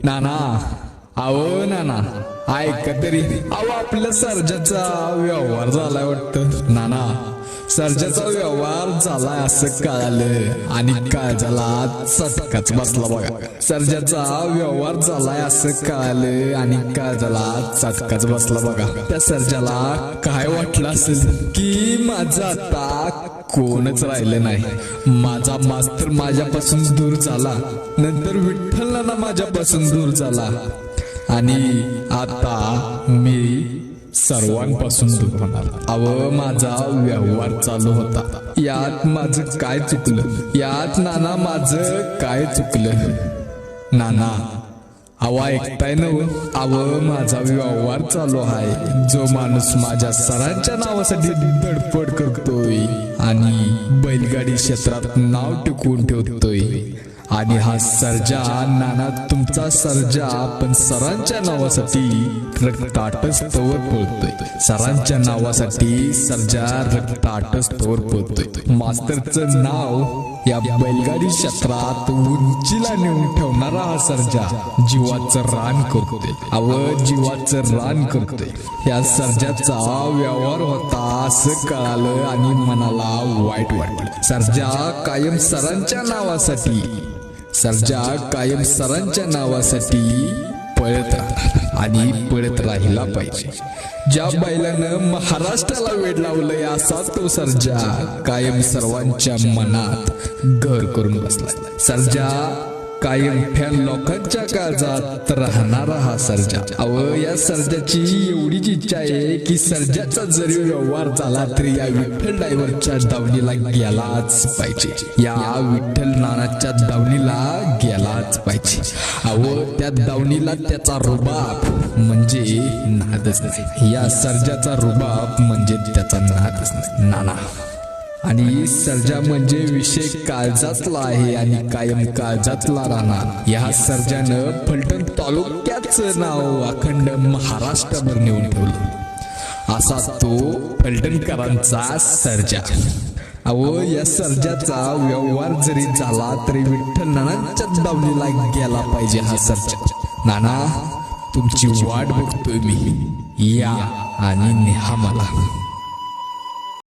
नाना अहो नाना ऐका तरी अहो आपल्या सर्जाचा व्यवहार झालाय वाटतं नाना सर्जाचा व्यवहार झालाय असं कळालं आणि काळजाला चटकाच बसला बघा सर्जाचा व्यवहार झालाय असं कळालं आणि काळजाला चटकाच बसला बघा त्या सर्जाला काय वाटलं असेल की माझं आता कोणच राहिलं नाही माझा मास्तर माझ्यापासून दूर झाला नंतर विठ्ठल नाना माझ्यापासून दूर झाला आणि आता मी सर्वांपासून दूर होणार अव माझा व्यवहार चालू होता यात माझं काय चुकलं यात नाना माझं काय चुकलं नाना अव ऐकताय नव अव माझा व्यवहार चालू आहे जो माणूस माझ्या सरांच्या नावासाठी धडपड करतोय आणि बैलगाडी क्षेत्रात नाव टिकवून ठेवतोय आणि हा सर्जा नाना तुमचा सर्जा पण सरांच्या नावासाठी रक्ताटस्तवर पळतोय सरांच्या नावासाठी सर्जा रक्ताटस्तवर पळतोय मास्तरचं नाव या बैलगाडी क्षेत्रात उंचीला नेऊन ठेवणारा हा सर्जा जीवाचं रान करतोय अव जीवाचं रान करतोय या सर्जाचा व्यवहार होता असं कळालं आणि मनाला वाईट वाटलं सर्जा कायम सरांच्या नावासाठी सर्जा कायम सरांच्या नावासाठी पळत राहणार आणि पळत राहिला पाहिजे ज्या बैलानं महाराष्ट्राला वेड लावलंय असा तो सर्जा कायम सर्वांच्या मनात घर करून बसलाय सर्जा कायम फॅन लोकांच्या काळजात राहणारा हा सर्जा अव या सर्जाची एवढीच इच्छा आहे की सर्जाचा जरी व्यवहार झाला तरी या विठ्ठल ड्रायव्हरच्या दावणीला गेलाच पाहिजे या विठ्ठल नानाच्या दावणीला गेलाच पाहिजे अव त्या दावणीला त्याचा रुबाब म्हणजे नादच नाही या सर्जाचा रुबाब म्हणजे त्याचा नादच नाही नाना आणि सर्जा म्हणजे विषय काळजातला आहे आणि कायम काळजातला राहणार या सर्जानं फलटण तालुक्याचं नाव अखंड महाराष्ट्रभर नेऊन ठेवलं असा तो फलटणकरांचा सर्जा अहो या सर्जाचा व्यवहार जरी झाला तरी विठ्ठल नानांच्या दावणीला गेला पाहिजे हा सर्जा नाना तुमची वाट बघतोय मी या आणि नेहा मला